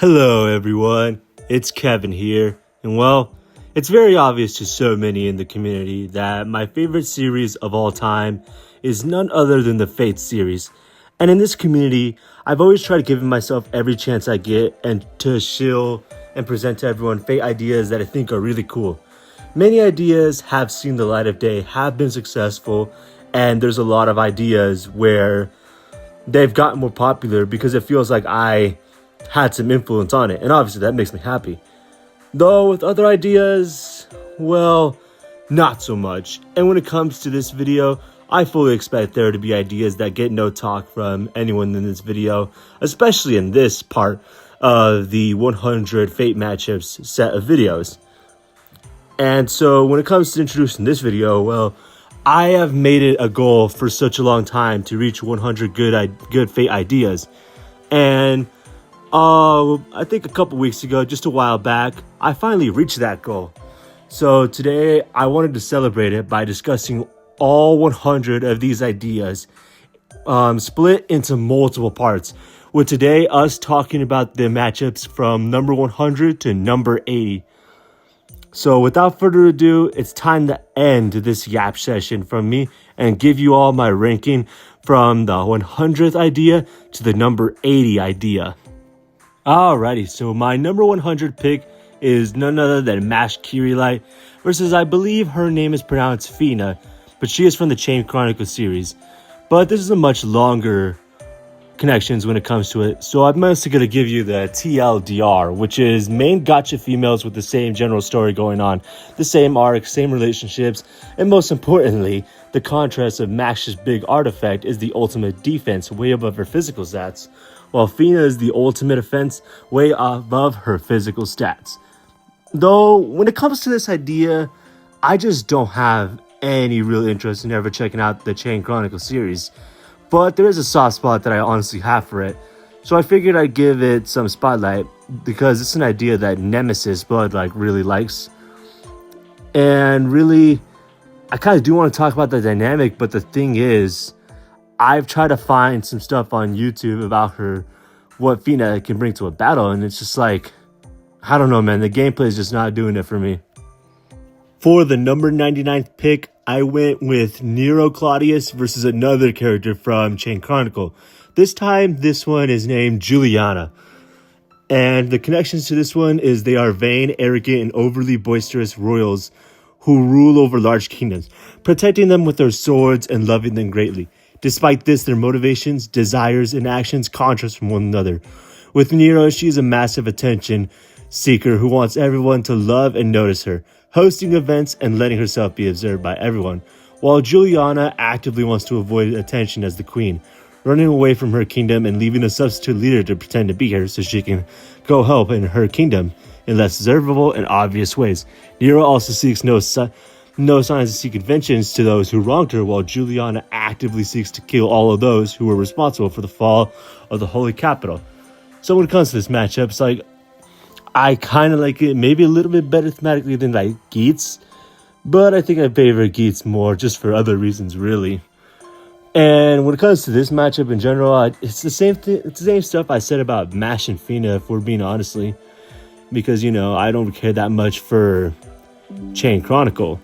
Hello everyone, it's Kevin here, and well, it's very obvious to so many in the community that my favorite series of all time is none other than the Fate series. And in this community, I've always tried giving myself every chance I get and to shill and present to everyone Fate ideas that I think are really cool. Many ideas have seen the light of day, have been successful, and there's a lot of ideas where they've gotten more popular because it feels like I had some influence on it, and obviously that makes me happy. Though with other ideas, well, not so much. And when it comes to this video, I fully expect there to be ideas that get no talk from anyone in this video, especially in this part of the 100 Fate matchups set of videos. And so when it comes to introducing this video, well, I have made it a goal for such a long time to reach 100 good Fate ideas. And I think a couple weeks ago, just a while back, I finally reached that goal. So today I wanted to celebrate it by discussing all 100 of these ideas, split into multiple parts. With today us talking about the matchups from number 100 to number 80. So without further ado, it's time to end this yap session from me and give you all my ranking from the 100th idea to the number 80 idea. Alrighty, so my number 100 pick is none other than Mash Kirilight versus, I believe her name is pronounced Fina, but she is from the Chain Chronicles series. But this is a much longer connections when it comes to it, so I'm mostly going to give you the TLDR, which is main gacha females with the same general story going on, the same arc, same relationships, and most importantly, the contrast of Mash's big artifact is the ultimate defense way above her physical stats, while Fina is the ultimate offense way above her physical stats. Though, when it comes to this idea, I just don't have any real interest in ever checking out the Chain Chronicles series. But there is a soft spot that I honestly have for it. So I figured I'd give it some spotlight because it's an idea that Nemesis Blood really likes. And really, I kind of do want to talk about the dynamic, but the thing is, I've tried to find some stuff on YouTube about her, what Fina can bring to a battle, and it's just like, I don't know, man, the gameplay is just not doing it for me. For the number 99th pick, I went with Nero Claudius versus another character from Chain Chronicle. This time, this one is named Juliana. And the connections to this one is they are vain, arrogant, and overly boisterous royals who rule over large kingdoms, protecting them with their swords and loving them greatly. Despite this, their motivations, desires, and actions contrast from one another. With Nero, she is a massive attention seeker who wants everyone to love and notice her, hosting events and letting herself be observed by everyone, while Juliana actively wants to avoid attention as the queen, running away from her kingdom and leaving a substitute leader to pretend to be her so she can go help in her kingdom in less observable and obvious ways. Nero also seeks no signs to seek vengeance to those who wronged her, while Juliana actively seeks to kill all of those who were responsible for the fall of the holy capital. So when it comes to this matchup, it's I kind of like it maybe a little bit better thematically than Geats, but I think I favor Geats more just for other reasons, really. And when it comes to this matchup in general, it's the same thing. It's the same stuff I said about Mash and Fina, if we're being honestly, because I don't care that much for Chain Chronicle.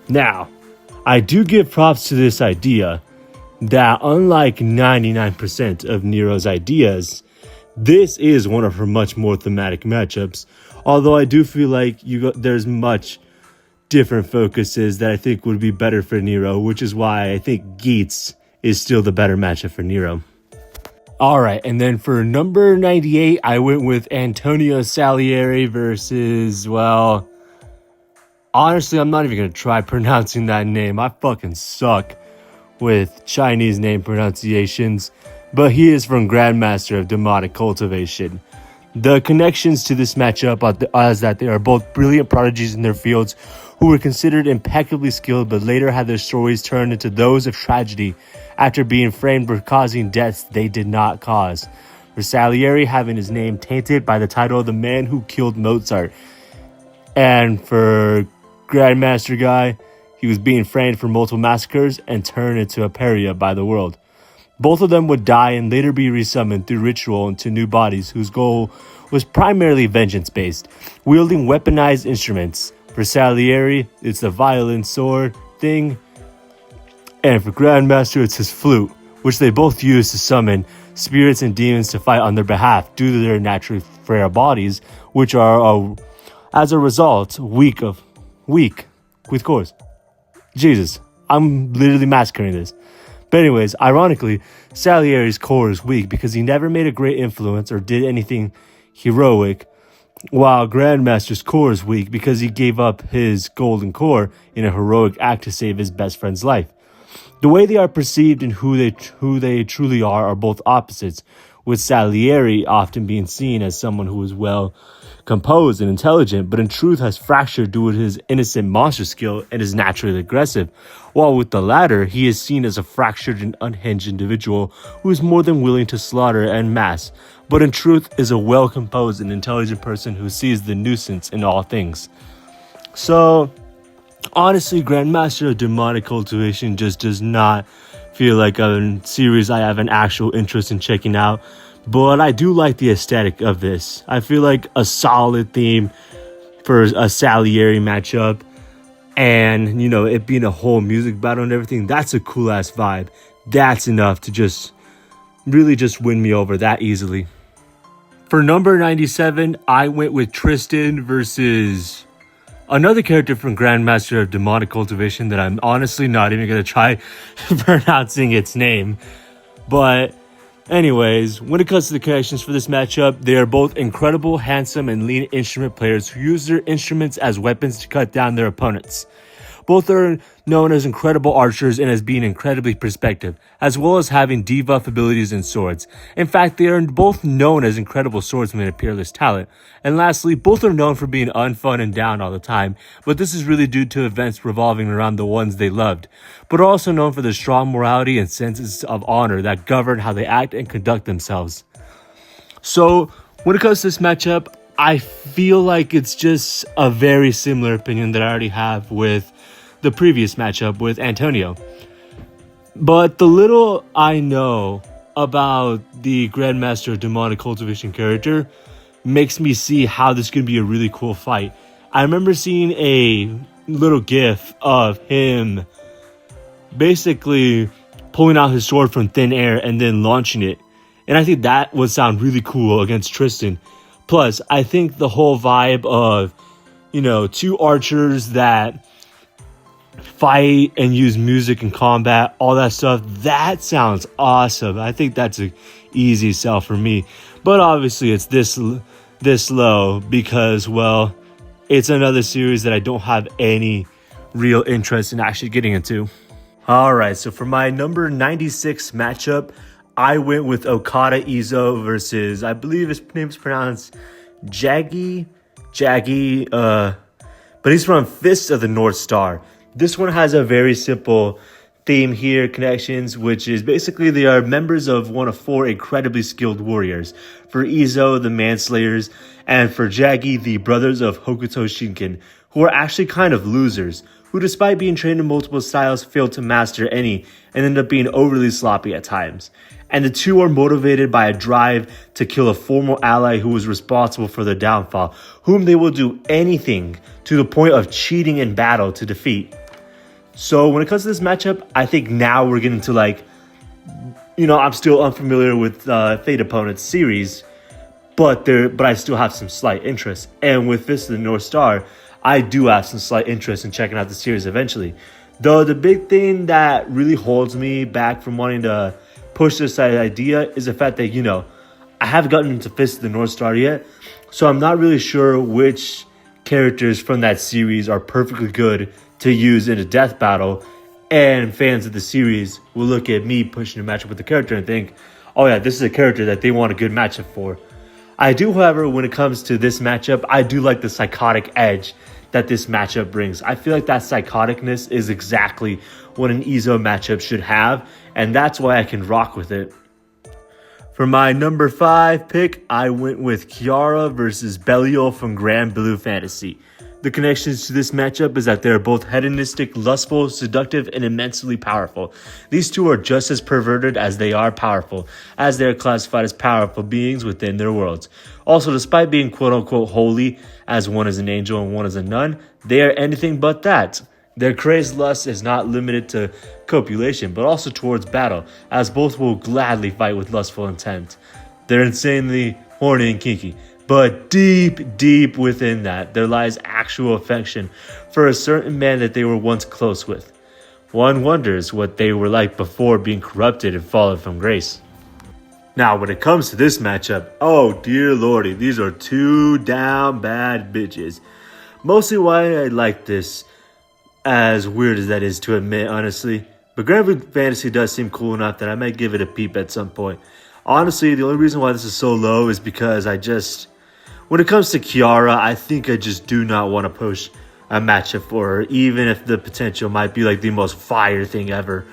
Now, I do give props to this idea that unlike 99% of Nero's ideas, this is one of her much more thematic matchups, although I do feel like there's much different focuses that I think would be better for Nero, which is why I think Geats is still the better matchup for Nero. Alright, and then for number 98, I went with Antonio Salieri versus, well, honestly, I'm not even going to try pronouncing that name. I fucking suck with Chinese name pronunciations. But he is from Grandmaster of Demonic Cultivation. The connections to this matchup are that they are both brilliant prodigies in their fields who were considered impeccably skilled but later had their stories turned into those of tragedy after being framed for causing deaths they did not cause. For Salieri having his name tainted by the title of the man who killed Mozart. And for Grandmaster Guy, he was being framed for multiple massacres and turned into a pariah by the world. Both of them would die and later be resummoned through ritual into new bodies whose goal was primarily vengeance-based, wielding weaponized instruments. For Salieri, it's the violin sword thing, and for Grandmaster, it's his flute, which they both use to summon spirits and demons to fight on their behalf due to their naturally frail bodies, which are, as a result, weak with course. Jesus, I'm literally massacring this. But anyways, ironically, Salieri's core is weak because he never made a great influence or did anything heroic, while Grandmaster's core is weak because he gave up his golden core in a heroic act to save his best friend's life. The way they are perceived and who they truly are both opposites, with Salieri often being seen as someone who is well composed and intelligent, but in truth has fractured due to his innocent monster skill and is naturally aggressive, while with the latter, he is seen as a fractured and unhinged individual who is more than willing to slaughter en masse, but in truth is a well-composed and intelligent person who sees the nuisance in all things. So, honestly, Grandmaster of Demonic Cultivation just does not feel like a series I have an actual interest in checking out. But I do like the aesthetic of this. I feel like a solid theme for a Salieri matchup. And, it being a whole music battle and everything, that's a cool ass vibe. That's enough to just really just win me over that easily. For number 97, I went with Tristan versus another character from Grandmaster of Demonic Cultivation that I'm honestly not even going to try pronouncing its name. But anyways, when it comes to the connections for this matchup, they are both incredible, handsome, and lean instrument players who use their instruments as weapons to cut down their opponents. Both are known as incredible archers and as being incredibly perspective, as well as having debuff abilities in swords. In fact, they are both known as incredible swordsmen and peerless talent. And lastly, both are known for being unfun and down all the time, but this is really due to events revolving around the ones they loved, but are also known for their strong morality and senses of honor that govern how they act and conduct themselves. So, when it comes to this matchup, I feel like it's just a very similar opinion that I already have with the previous matchup with Antonio. But the little I know about the Grandmaster of Demonic Cultivation character makes me see how this could be a really cool fight. I remember seeing a little gif of him basically pulling out his sword from thin air and then launching it. And I think that would sound really cool against Tristan. Plus, I think the whole vibe of, two archers that fight and use music in combat, all that stuff, that sounds awesome. I think that's an easy sell for me. But obviously it's this low because, well, it's another series that I don't have any real interest in actually getting into. Alright, so for my number 96 matchup, I went with Okada Izo versus, I believe his name is pronounced Jaggy, but he's from Fist of the North Star. This one has a very simple theme here, connections, which is basically they are members of one of four incredibly skilled warriors. For Izo, the Manslayers, and for Jaggy, the brothers of Hokuto Shinken, who are actually kind of losers, who despite being trained in multiple styles, fail to master any and end up being overly sloppy at times. And the two are motivated by a drive to kill a former ally who was responsible for their downfall, whom they will do anything to the point of cheating in battle to defeat. So when it comes to this matchup, I think now we're getting to I'm still unfamiliar with Fate Opponents series, but I still have some slight interest. And with Fist of the North Star, I do have some slight interest in checking out the series eventually. Though the big thing that really holds me back from wanting to push this idea is the fact that, I haven't gotten into Fist of the North Star yet, so I'm not really sure which characters from that series are perfectly good to use in a death battle, and fans of the series will look at me pushing a matchup with the character and think, oh yeah, this is a character that they want a good matchup for. I do, however, when it comes to this matchup, I do like the psychotic edge that this matchup brings. I feel like that psychoticness is exactly what an Izo matchup should have, and that's why I can rock with it. For my number 5 pick, I went with Kiara versus Belial from Grand Blue Fantasy. The connections to this matchup is that they are both hedonistic, lustful, seductive, and immensely powerful. These two are just as perverted as they are powerful, as they are classified as powerful beings within their worlds. Also, despite being quote-unquote holy, as one is an angel and one is a nun, they are anything but that. Their crazed lust is not limited to copulation, but also towards battle, as both will gladly fight with lustful intent. They're insanely horny and kinky. But deep within that, there lies actual affection for a certain man that they were once close with. One wonders what they were like before being corrupted and fallen from grace. Now, when it comes to this matchup, oh dear lordy, these are two down bad bitches. Mostly why I like this, as weird as that is to admit, honestly. But Grand Blue Fantasy does seem cool enough that I might give it a peep at some point. Honestly, the only reason why this is so low is because when it comes to Kiara, I think I just do not want to push a matchup for her, even if the potential might be like the most fire thing ever.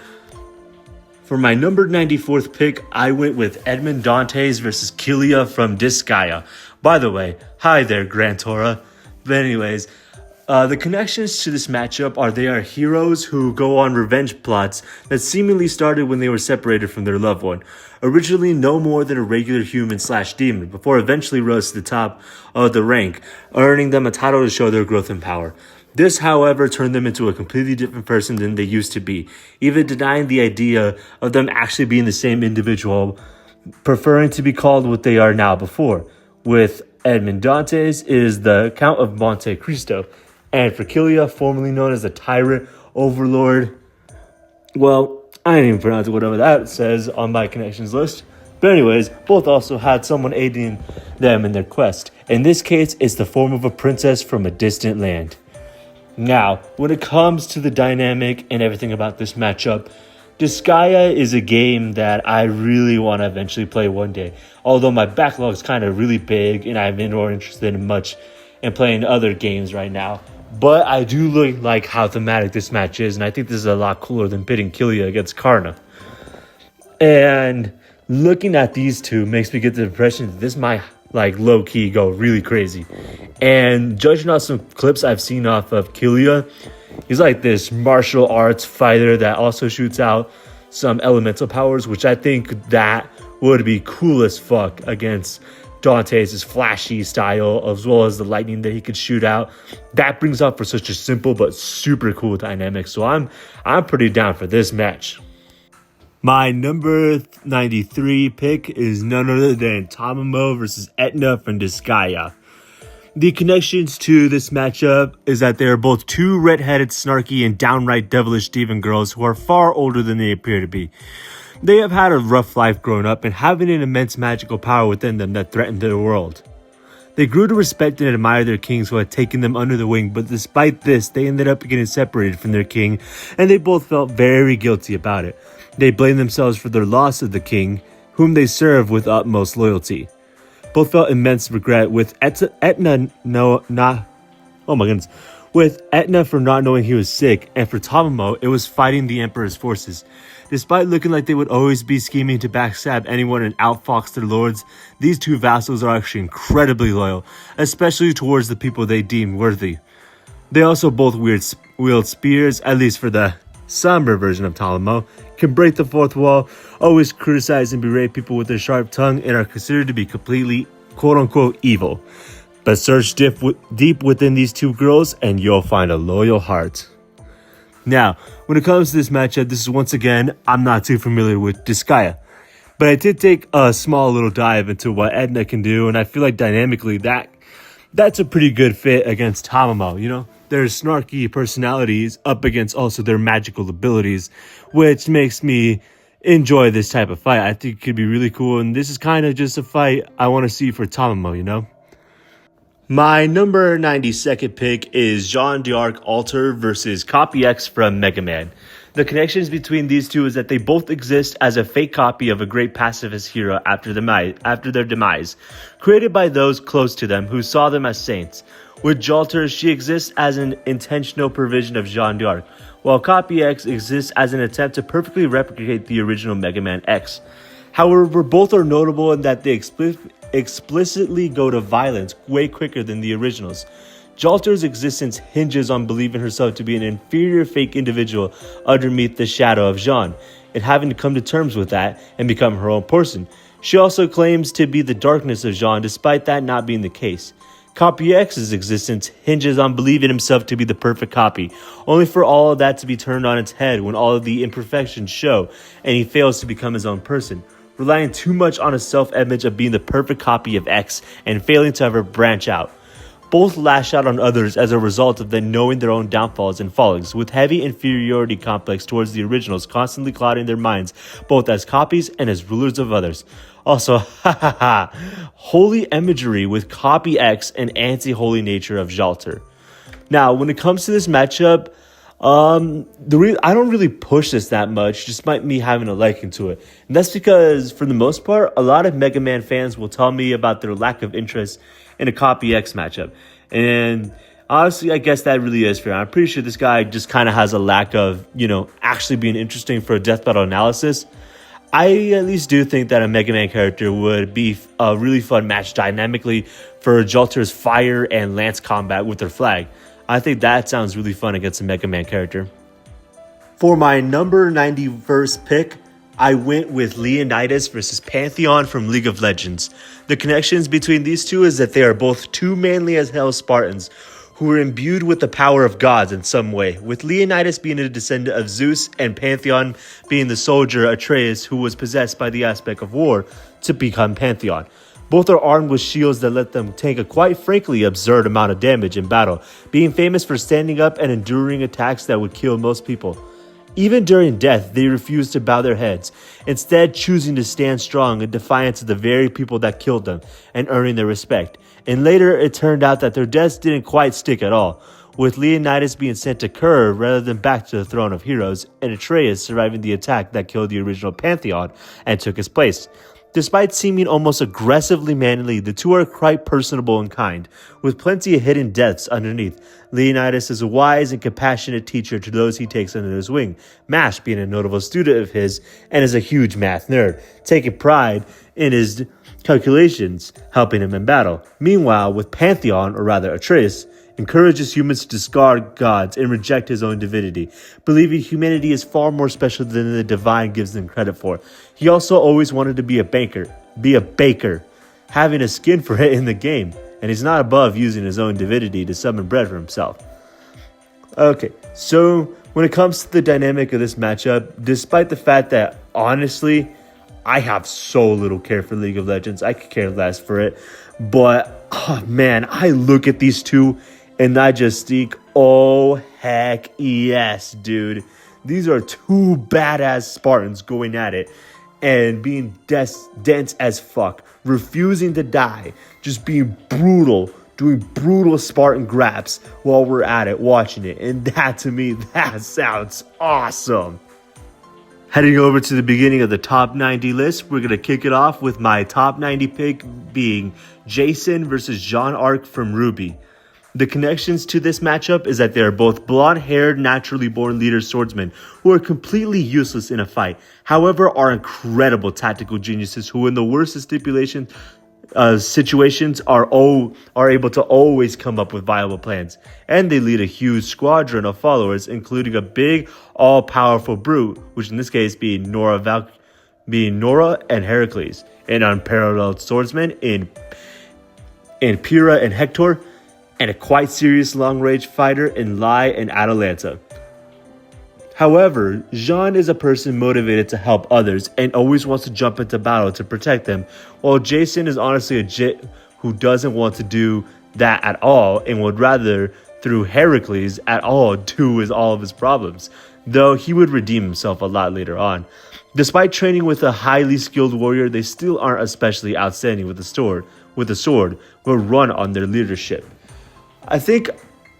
For my number 94th pick, I went with Edmond Dantes versus Killia from Disgaea. By the way, hi there, Gran Tora. But anyways, the connections to this matchup are they are heroes who go on revenge plots that seemingly started when they were separated from their loved one. Originally no more than a regular human/demon, before eventually rose to the top of the rank, earning them a title to show their growth and power. This, however, turned them into a completely different person than they used to be, even denying the idea of them actually being the same individual, preferring to be called what they are now before. With Edmond Dantes is the Count of Monte Cristo, and for Killia, formerly known as the Tyrant Overlord, well, I didn't even pronounce whatever that says on my connections list. But anyways, both also had someone aiding them in their quest. In this case, it's the form of a princess from a distant land. Now, when it comes to the dynamic and everything about this matchup, Disgaea is a game that I really want to eventually play one day. Although my backlog is kind of really big and I'm more interested in playing other games right now. But I do like how thematic this match is, and I think this is a lot cooler than pitting Killia against Karna. And looking at these two makes me get the impression that this might low-key go really crazy. And judging on some clips I've seen off of Killia, he's like this martial arts fighter that also shoots out some elemental powers, which I think that would be cool as fuck against Dantes' flashy style, as well as the lightning that he could shoot out. That brings up for such a simple but super cool dynamic. So I'm pretty down for this match. My number 93 pick is none other than Tamamo versus Etna from Disgaea. The connections to this matchup is that they are both two red-headed, snarky, and downright devilish demon girls who are far older than they appear to be. They have had a rough life growing up and having an immense magical power within them that threatened their world. They grew to respect and admire their kings who had taken them under the wing, but despite this, they ended up getting separated from their king, and they both felt very guilty about it. They blamed themselves for their loss of the king, whom they served with utmost loyalty. Both felt immense regret, with Etna for not knowing he was sick, and for Tamamo, it was fighting the Emperor's forces. Despite looking like they would always be scheming to backstab anyone and outfox their lords, these two vassals are actually incredibly loyal, especially towards the people they deem worthy. They also both wield spears, at least for the somber version of Tamamo, can break the fourth wall, always criticize and berate people with their sharp tongue, and are considered to be completely quote-unquote evil. But search deep within these two girls and you'll find a loyal heart. Now, when it comes to this matchup, this is once again, I'm not too familiar with Disgaea. But I did take a small little dive into what Edna can do, and I feel like dynamically that's a pretty good fit against Tamamo, you know? Their snarky personalities up against also their magical abilities, which makes me enjoy this type of fight. I think it could be really cool, and this is kind of just a fight I want to see for Tamamo, you know? My number 92nd pick is Jeanne d'Arc Alter versus Copy X from Mega Man. The connections between these two is that they both exist as a fake copy of a great pacifist hero after their demise, created by those close to them who saw them as saints. With Jalter, she exists as an intentional provision of Jeanne d'Arc, while Copy X exists as an attempt to perfectly replicate the original Mega Man X. However, both are notable in that they explicitly go to violence way quicker than the originals. Jalter's existence hinges on believing herself to be an inferior fake individual underneath the shadow of Jean, and having to come to terms with that and become her own person. She also claims to be the darkness of Jean, despite that not being the case. Copy X's existence hinges on believing himself to be the perfect copy, only for all of that to be turned on its head when all of the imperfections show and he fails to become his own person, relying too much on a self-image of being the perfect copy of X and failing to ever branch out. Both lash out on others as a result of them knowing their own downfalls and fallings, with heavy inferiority complex towards the originals constantly clouding their minds, both as copies and as rulers of others. Also, holy imagery with Copy X and anti-holy nature of Jalter. Now, when it comes to this matchup, I don't really push this that much, despite me having a liking to it. And that's because, for the most part, a lot of Mega Man fans will tell me about their lack of interest in a Copy X matchup. And honestly, I guess that really is fair. I'm pretty sure this guy just kind of has a lack of, actually being interesting for a death battle analysis. I at least do think that a Mega Man character would be a really fun match dynamically for Jalter's fire and lance combat with their flag. I think that sounds really fun against a Mega Man character. For my number 91st pick, I went with Leonidas versus Pantheon from League of Legends. The connections between these two is that they are both two manly as hell Spartans who are imbued with the power of gods in some way, with Leonidas being a descendant of Zeus and Pantheon being the soldier Atreus who was possessed by the aspect of war to become Pantheon. Both are armed with shields that let them take a quite frankly absurd amount of damage in battle, being famous for standing up and enduring attacks that would kill most people. Even during death, they refused to bow their heads, instead choosing to stand strong in defiance of the very people that killed them and earning their respect. And later, it turned out that their deaths didn't quite stick at all, with Leonidas being sent to Kir rather than back to the throne of heroes, and Atreus surviving the attack that killed the original Pantheon and took his place. Despite seeming almost aggressively manly, the two are quite personable and kind, with plenty of hidden depths underneath. Leonidas is a wise and compassionate teacher to those he takes under his wing, Mash being a notable student of his and is a huge math nerd, taking pride in his calculations, helping him in battle. Meanwhile, with Pantheon, or rather Atreus, encourages humans to discard gods and reject his own divinity, believing humanity is far more special than the divine gives them credit for. He also always wanted to be a baker, having a skin for it in the game, and he's not above using his own divinity to summon bread for himself. Okay, so when it comes to the dynamic of this matchup, despite the fact that, honestly, I have so little care for League of Legends, I could care less for it, but, oh man, I look at these two and I just think, oh heck yes, dude. These are two badass Spartans going at it and being dense as fuck, refusing to die, just being brutal, doing brutal Spartan grabs while we're at it, watching it. And that, to me, that sounds awesome. Heading over to the beginning of the top 90 list, we're going to kick it off with my top 90 pick being Jason versus Jean Arc from RWBY. The connections to this matchup is that they are both blonde-haired, naturally born leader swordsmen who are completely useless in a fight, however are incredible tactical geniuses who in the worst of situations are able to always come up with viable plans. And they lead a huge squadron of followers, including a big, all-powerful brute, which in this case being Nora and Heracles, an unparalleled swordsman in Pyrrha and Hector, and a quite serious long-range fighter in Lai and Atalanta. However, Jean is a person motivated to help others and always wants to jump into battle to protect them, while Jason is honestly a jit who doesn't want to do that at all and would rather, through Heracles, at all do all of his problems, though he would redeem himself a lot later on. Despite training with a highly skilled warrior, they still aren't especially outstanding with a sword, but run on their leadership. I think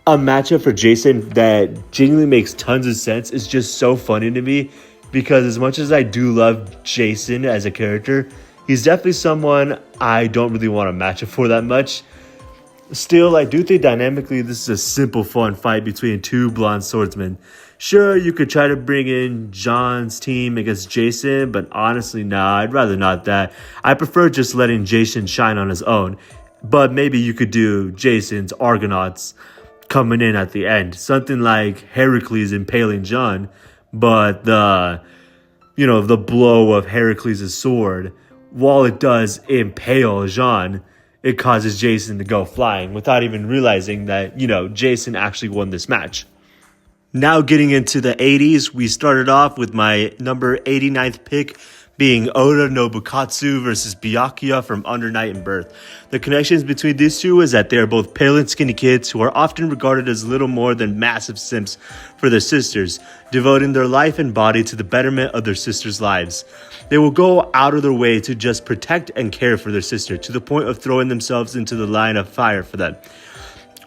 a matchup for Jason that genuinely makes tons of sense is just so funny to me, because as much as I do love Jason as a character, he's definitely someone I don't really want to match up for that much. Still, I do think dynamically this is a simple fun fight between two blonde swordsmen. Sure, you could try to bring in John's team against Jason, but honestly, nah, I'd rather not that. I prefer just letting Jason shine on his own. But maybe you could do Jason's Argonauts coming in at the end. Something like Heracles impaling John, but the blow of Heracles' sword, while it does impale Jean, it causes Jason to go flying without even realizing that, Jason actually won this match. Now getting into the 80s, we started off with my number 89th pick being Oda Nobukatsu versus Byakuya from Under Night and Birth. The connections between these two is that they are both pale and skinny kids who are often regarded as little more than massive simps for their sisters, devoting their life and body to the betterment of their sisters' lives. They will go out of their way to just protect and care for their sister, to the point of throwing themselves into the line of fire for them.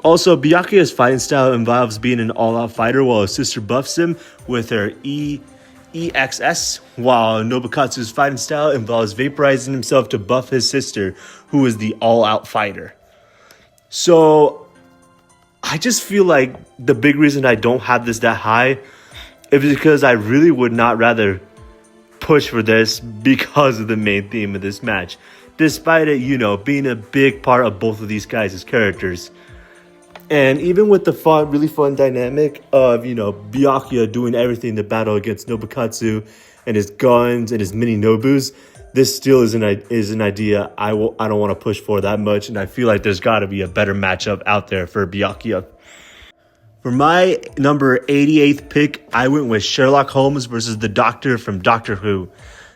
Also, Byakuya's fighting style involves being an all-out fighter, while his sister buffs him with her EXS, while Nobukatsu's fighting style involves vaporizing himself to buff his sister, who is the all-out fighter. So, I just feel like the big reason I don't have this that high is because I really would not rather push for this because of the main theme of this match. Despite it, being a big part of both of these guys' characters. And even with the really fun dynamic of, Byakuya doing everything to battle against Nobukatsu and his guns and his mini Nobus, this still is an idea I don't want to push for that much. And I feel like there's got to be a better matchup out there for Byakuya. For my number 88th pick, I went with Sherlock Holmes versus the Doctor from Doctor Who.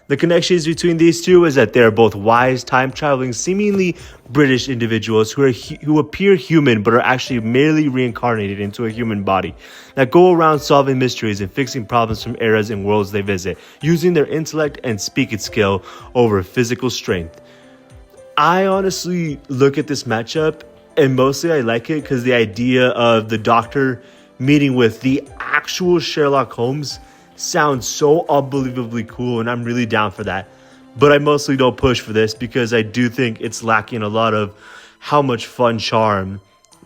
The connections between these two is that they are both wise, time-traveling, seemingly British individuals who appear human but are actually merely reincarnated into a human body that go around solving mysteries and fixing problems from eras and worlds they visit, using their intellect and speaking skill over physical strength. I honestly look at this matchup and mostly I like it because the idea of the Doctor meeting with the actual Sherlock Holmes sounds so unbelievably cool, and I'm really down for that. But I mostly don't push for this because I do think it's lacking a lot of how much fun charm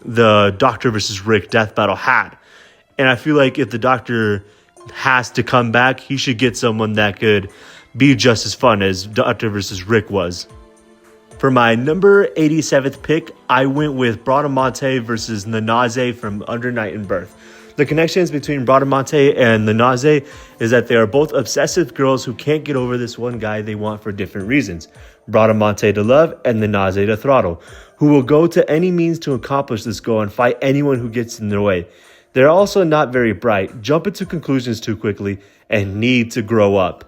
the Doctor versus Rick death battle had. And I feel like if the Doctor has to come back, he should get someone that could be just as fun as Doctor versus Rick was. For my number 87th pick, I went with Bradamante versus Nanaze from Under Night and Birth. The connections between Bradamante and Nanaze is that they are both obsessive girls who can't get over this one guy they want for different reasons. Bradamante to love and Nanaze to throttle, who will go to any means to accomplish this goal and fight anyone who gets in their way. They're also not very bright, jump into conclusions too quickly, and need to grow up.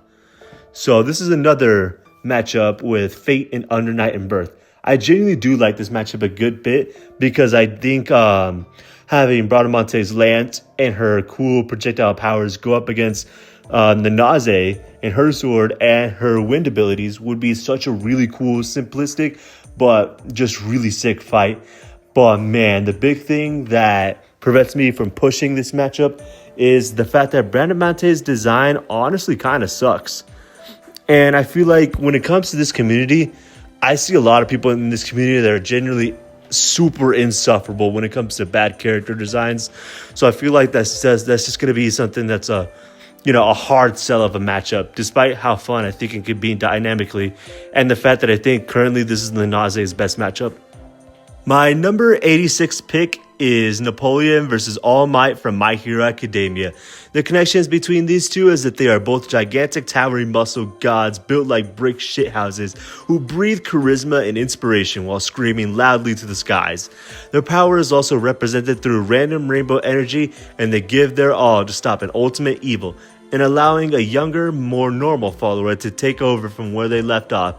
So this is another matchup with Fate and Under Night and Birth. I genuinely do like this matchup a good bit because I think having Bradamante's lance and her cool projectile powers go up against Nanaze and her sword and her wind abilities would be such a really cool, simplistic, but just really sick fight. But man, the big thing that prevents me from pushing this matchup is the fact that Bradamante's design honestly kind of sucks. And I feel like when it comes to this community, I see a lot of people in this community that are generally super insufferable when it comes to bad character designs. So I feel like that's just going to be something that's a hard sell of a matchup, despite how fun I think it could be dynamically, and the fact that I think currently this is Nanaze's best matchup. My number 86 pick is Napoleon versus All Might from My Hero Academia. The connections between these two is that they are both gigantic towering muscle gods built like brick shithouses who breathe charisma and inspiration while screaming loudly to the skies. Their power is also represented through random rainbow energy, and they give their all to stop an ultimate evil and allowing a younger, more normal follower to take over from where they left off.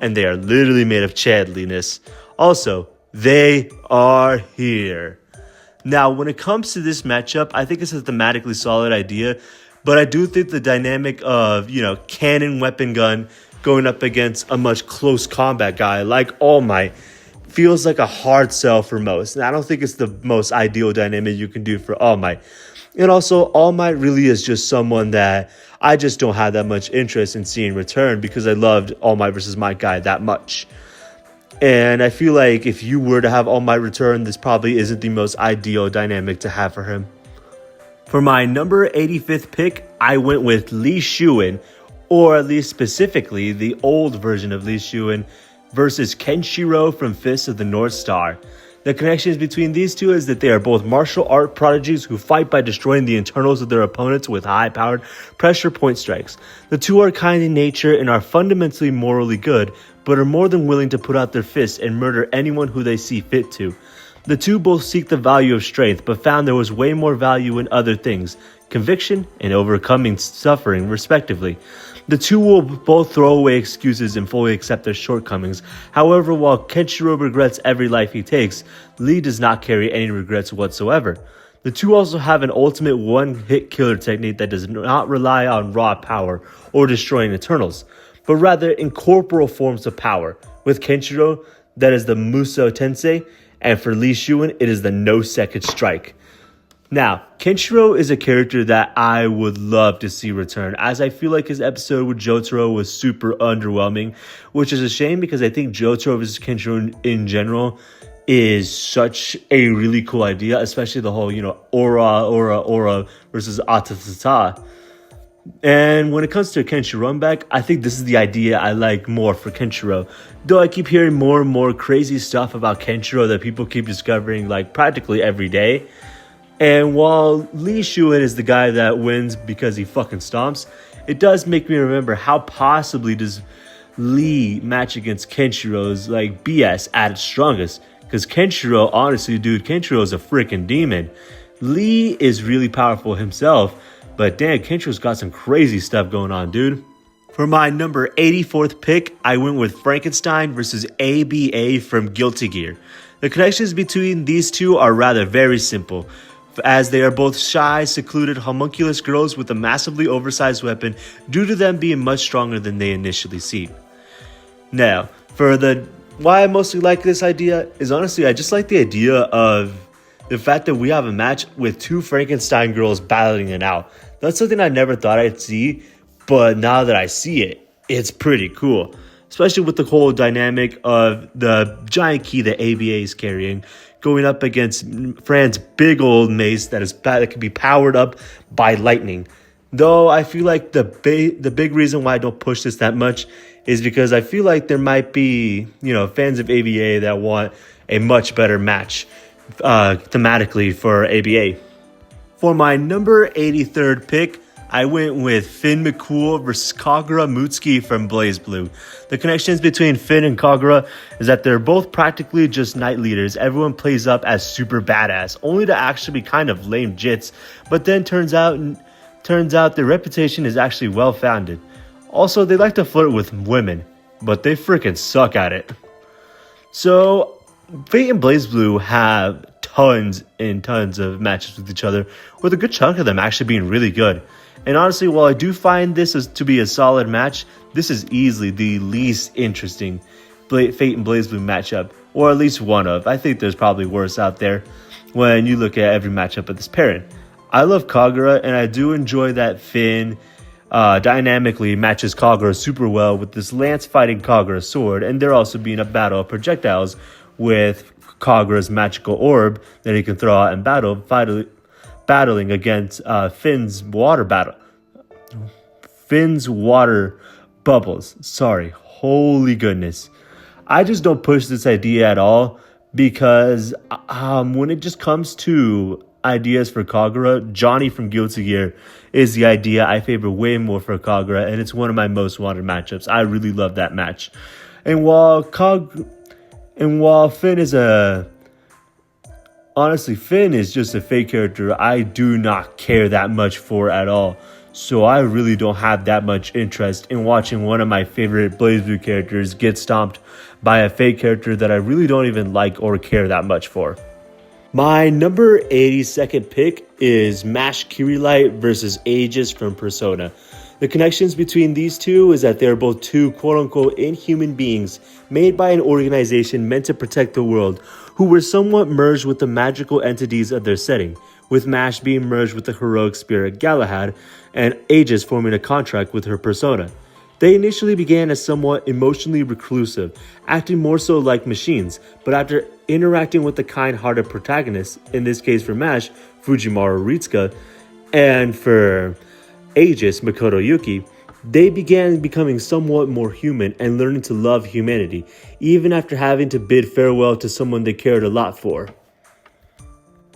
And they are literally made of chadliness. Also, they are here. Now, when it comes to this matchup, I think it's a thematically solid idea, but I do think the dynamic of, cannon weapon gun going up against a much close combat guy like All Might feels like a hard sell for most. And I don't think it's the most ideal dynamic you can do for All Might. And also, All Might really is just someone that I just don't have that much interest in seeing return because I loved All Might versus Might guy that much. And I feel like if you were to have All Might return, this probably isn't the most ideal dynamic to have for him. For my number 85th pick, I went with Li Shuwen, or at least specifically the old version of Li Shuwen, versus Kenshiro from Fist of the North Star. The connections between these two is that they are both martial art prodigies who fight by destroying the internals of their opponents with high-powered pressure point strikes. The two are kind in nature and are fundamentally morally good, but are more than willing to put out their fists and murder anyone who they see fit to. The two both seek the value of strength, but found there was way more value in other things, conviction and overcoming suffering, respectively. The two will both throw away excuses and fully accept their shortcomings. However, while Kenshiro regrets every life he takes, Lee does not carry any regrets whatsoever. The two also have an ultimate one-hit killer technique that does not rely on raw power or destroying Eternals, but rather incorporeal forms of power. With Kenshiro, that is the Muso Tensei, and for Lee Shuin, it is the No Second Strike. Now, Kenshiro is a character that I would love to see return, as I feel like his episode with Jotaro was super underwhelming, which is a shame because I think Jotaro vs. Kenshiro in general is such a really cool idea, especially the whole, Aura versus Atatata. And when it comes to Kenshiro back, I think this is the idea I like more for Kenshiro. Though I keep hearing more and more crazy stuff about Kenshiro that people keep discovering like practically every day. And while Lee Shuin is the guy that wins because he fucking stomps, it does make me remember how possibly does Lee match against Kenshiro's like BS at its strongest. Because Kenshiro, honestly, dude, Kenshiro is a freaking demon. Lee is really powerful himself, but damn, Kenshiro's got some crazy stuff going on, dude. For my number 84th pick, I went with Frankenstein versus ABA from Guilty Gear. The connections between these two are rather very simple, as they are both shy, secluded, homunculus girls with a massively oversized weapon due to them being much stronger than they initially seem. Now, for the why I mostly like this idea is honestly I just like the idea of the fact that we have a match with two Frankenstein girls battling it out. That's something I never thought I'd see, but now that I see it, it's pretty cool. Especially with the whole dynamic of the giant key that ABA is carrying, going up against Fran's big old mace that can be powered up by lightning. Though I feel like the big reason why I don't push this that much is because I feel like there might be, fans of ABA that want a much better match thematically for ABA. For my number 83rd pick, I went with Finn McCool versus Kagura Mutsuki from BlazBlue. The connections between Finn and Kagura is that they're both practically just knight leaders. Everyone plays up as super badass, only to actually be kind of lame jits, but then turns out their reputation is actually well founded. Also, they like to flirt with women, but they freaking suck at it. So, Fate and BlazBlue have tons and tons of matches with each other, with a good chunk of them actually being really good. And honestly, while I do find this to be a solid match, this is easily the least interesting Fate and BlazBlue matchup, or at least one of. I think there's probably worse out there when you look at every matchup of this pairing. I love Kagura, and I do enjoy that Finn dynamically matches Kagura super well with this lance fighting Kagura sword, and there also being a battle of projectiles with Kagura's magical orb that he can throw out in battle, battling against Finn's water bubbles. Sorry, holy goodness. I just don't push this idea at all because when it just comes to ideas for Kagura, Johnny from Guilty Gear is the idea I favor way more for Kagura, and it's one of my most wanted matchups. I really love that match. And while Finn is honestly, Finn is just a fake character I do not care that much for at all. So I really don't have that much interest in watching one of my favorite BlazBlue characters get stomped by a fake character that I really don't even like or care that much for. My number 82nd pick is Mash Kirilight versus Aegis from Persona. The connections between these two is that they're both two quote-unquote inhuman beings made by an organization meant to protect the world, who were somewhat merged with the magical entities of their setting, with Mash being merged with the heroic spirit Galahad, and Aegis forming a contract with her persona. They initially began as somewhat emotionally reclusive, acting more so like machines, but after interacting with the kind-hearted protagonist, in this case for Mash, Fujimaru Ritsuka, and for Aegis, Makoto Yuki, They began becoming somewhat more human and learning to love humanity, even after having to bid farewell to someone they cared a lot for.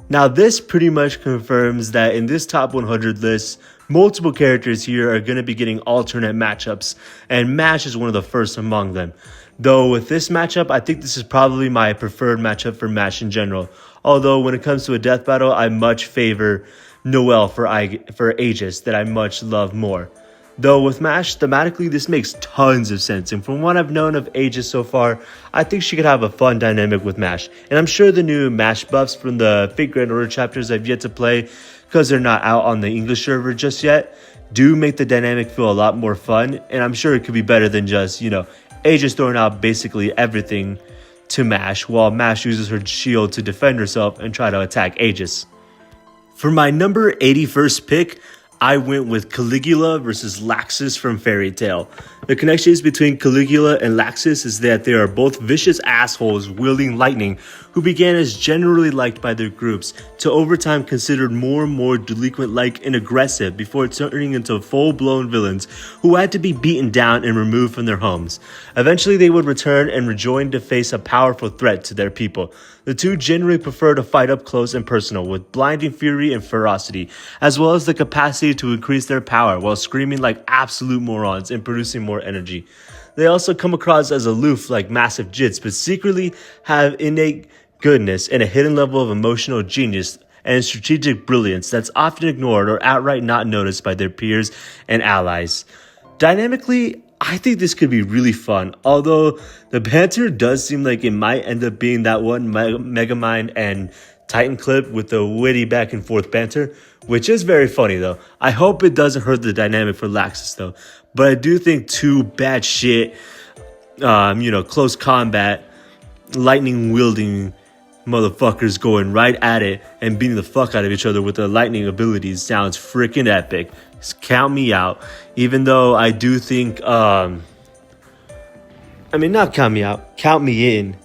Now, this pretty much confirms that in this top 100 list, multiple characters here are going to be getting alternate matchups, and MASH is one of the first among them. Though with this matchup, I think this is probably my preferred matchup for MASH in general. Although when it comes to a death battle, I much favor Noelle for Aegis that I much love more. Though with MASH, thematically, this makes tons of sense, and from what I've known of Aegis so far, I think she could have a fun dynamic with MASH. And I'm sure the new MASH buffs from the Fate Grand Order chapters I've yet to play, because they're not out on the English server just yet, do make the dynamic feel a lot more fun, and I'm sure it could be better than just, Aegis throwing out basically everything to MASH, while MASH uses her shield to defend herself and try to attack Aegis. For my number 81st pick, I went with Caligula versus Laxus from Fairy Tail. The connections between Caligula and Laxus is that they are both vicious assholes wielding lightning who began as generally liked by their groups to over time considered more and more delinquent-like and aggressive before turning into full-blown villains who had to be beaten down and removed from their homes. Eventually they would return and rejoin to face a powerful threat to their people. The two generally prefer to fight up close and personal with blinding fury and ferocity, as well as the capacity to increase their power while screaming like absolute morons and producing more energy. They also come across as aloof like massive jits, but secretly have innate goodness and a hidden level of emotional genius and strategic brilliance that's often ignored or outright not noticed by their peers and allies. Dynamically, I think this could be really fun, although the banter does seem like it might end up being that one Megamind and Titan clip with the witty back and forth banter, which is very funny though. I hope it doesn't hurt the dynamic for Laxus though, but I do think two bad shit, close combat, lightning wielding motherfuckers going right at it and beating the fuck out of each other with their lightning abilities sounds freaking epic. Just count me out. Even though I do think, not count me out, count me in.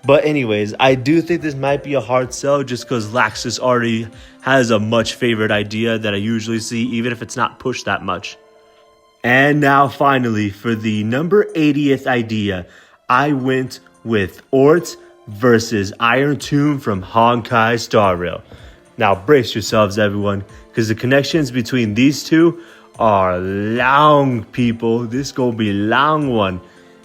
But anyways, I do think this might be a hard sell just because Laxus already has a much favorite idea that I usually see, even if it's not pushed that much. And now finally, for the number 80th idea, I went with Ort versus Iron Tomb from Honkai Star Rail. Now brace yourselves everyone, because the connections between these two are long, people. This gonna be a long one.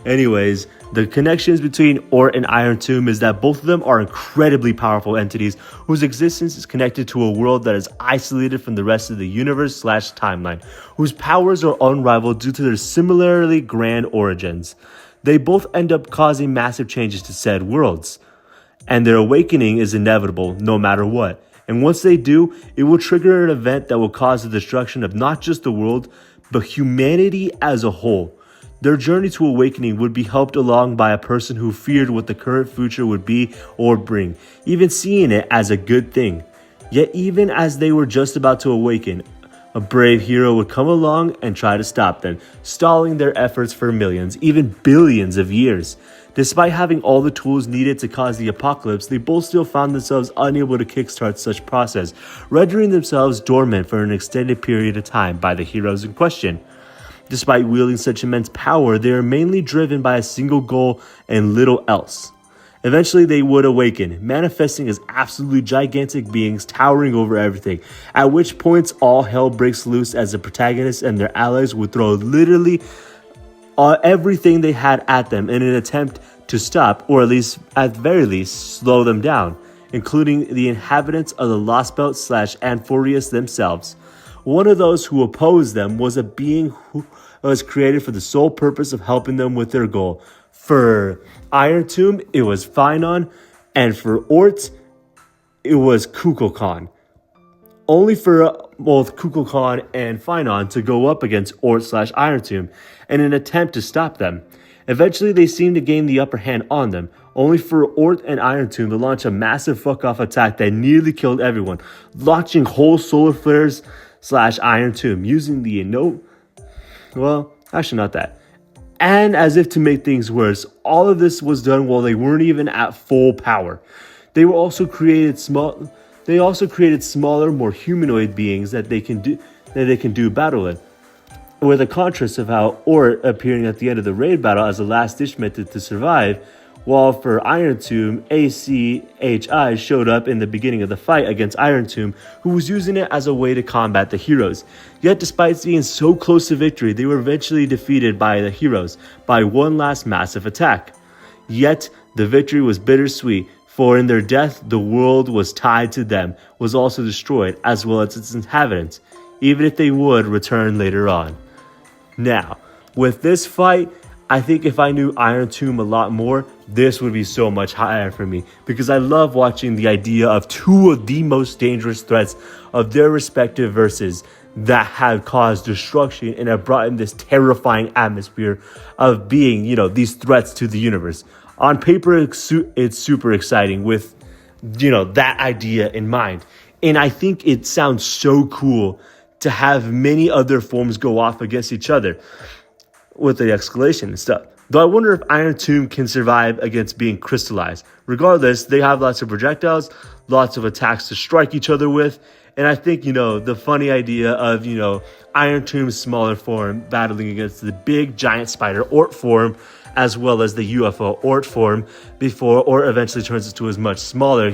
Anyways, the connections between Ort and Iron Tomb is that both of them are incredibly powerful entities whose existence is connected to a world that is isolated from the rest of the universe/timeline, whose powers are unrivaled due to their similarly grand origins. They both end up causing massive changes to said worlds, and their awakening is inevitable no matter what. And once they do, it will trigger an event that will cause the destruction of not just the world, but humanity as a whole. Their journey to awakening would be helped along by a person who feared what the current future would be or bring, even seeing it as a good thing. Yet even as they were just about to awaken, a brave hero would come along and try to stop them, stalling their efforts for millions, even billions of years. Despite having all the tools needed to cause the apocalypse, they both still found themselves unable to kickstart such process, rendering themselves dormant for an extended period of time by the heroes in question. Despite wielding such immense power, they are mainly driven by a single goal and little else. Eventually they would awaken, manifesting as absolutely gigantic beings towering over everything, at which points all hell breaks loose as the protagonists and their allies would throw literally everything they had at them in an attempt to stop, or at the very least, slow them down, including the inhabitants of the Lost Belt / Anforius themselves. One of those who opposed them was a being who was created for the sole purpose of helping them with their goal. For Iron Tomb, it was Phynon, and for Ort, it was Kukulkan. Only for both Kukulkan and Phynon to go up against Ort / Iron Tomb in an attempt to stop them. Eventually, they seemed to gain the upper hand on them, only for Ort and Iron Tomb to launch a massive fuck-off attack that nearly killed everyone, launching whole solar flares / Iron Tomb using the actually not that. And as if to make things worse, all of this was done while they weren't even at full power. They also created smaller, more humanoid beings that they can do battle in. with a contrast of how Ort appearing at the end of the raid battle as a last-ditch method to survive, while for Iron Tomb, ACHI showed up in the beginning of the fight against Iron Tomb, who was using it as a way to combat the heroes. Yet despite being so close to victory, they were eventually defeated by the heroes by one last massive attack. Yet the victory was bittersweet, for in their death the world was tied to them, was also destroyed, as well as its inhabitants, even if they would return later on. Now, with this fight, I think if I knew Iron Tomb a lot more, this would be so much higher for me, because I love watching the idea of two of the most dangerous threats of their respective verses that have caused destruction and have brought in this terrifying atmosphere of being, these threats to the universe. On paper, it's super exciting with, that idea in mind. And I think it sounds so cool to have many other forms go off against each other with the escalation and stuff. Though I wonder if Iron Tomb can survive against being crystallized. Regardless, they have lots of projectiles, lots of attacks to strike each other with. And I think, the funny idea of, Iron Tomb's smaller form battling against the big giant spider Ort form, as well as the UFO Ort form, before Ort eventually turns into his much smaller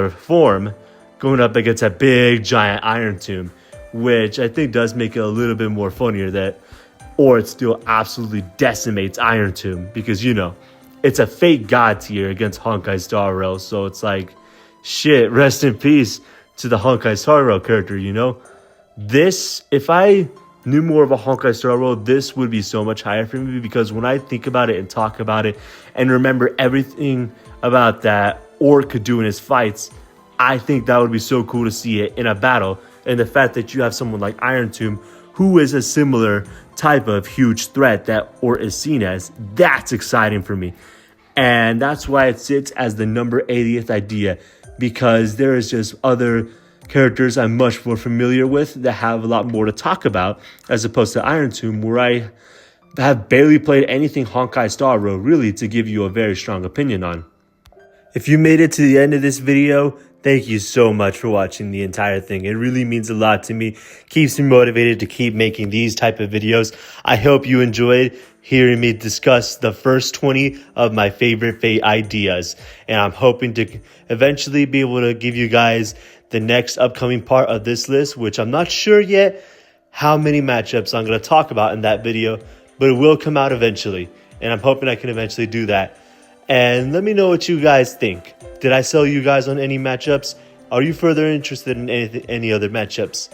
form, going up against a big giant Iron Tomb, which I think does make it a little bit more funnier that Ort still absolutely decimates Iron Tomb, because it's a fake god tier against Honkai Star Rail, so it's like, shit, rest in peace to the Honkai Star Rail character. This, if I knew more of a Honkai Star Rail, this would be so much higher for me, because when I think about it and talk about it and remember everything about that Ort could do in his fights, I think that would be so cool to see it in a battle. And the fact that you have someone like Iron Tomb, who is a similar type of huge threat that Ort is seen as, that's exciting for me. And that's why it sits as the number 80th idea, because there is just other characters I'm much more familiar with that have a lot more to talk about, as opposed to Iron Tomb, where I have barely played anything Honkai Star Rail really to give you a very strong opinion on. If you made it to the end of this video, thank you so much for watching the entire thing. It really means a lot to me. Keeps me motivated to keep making these type of videos. I hope you enjoyed hearing me discuss the first 20 of my favorite Fate ideas. And I'm hoping to eventually be able to give you guys the next upcoming part of this list, which I'm not sure yet how many matchups I'm going to talk about in that video, but it will come out eventually. And I'm hoping I can eventually do that. And let me know what you guys think. Did I sell you guys on any matchups? Are you further interested in any other matchups?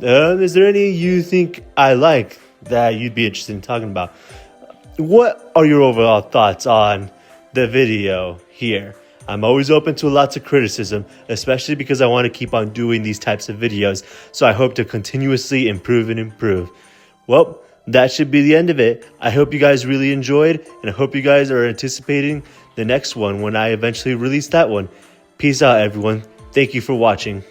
Is there any you think I like that you'd be interested in talking about? What are your overall thoughts on the video here? I'm always open to lots of criticism, especially because I want to keep on doing these types of videos. So I hope to continuously improve and improve. Well, that should be the end of it. I hope you guys really enjoyed, and I hope you guys are anticipating the next one when I eventually release that one. Peace out, everyone. Thank you for watching.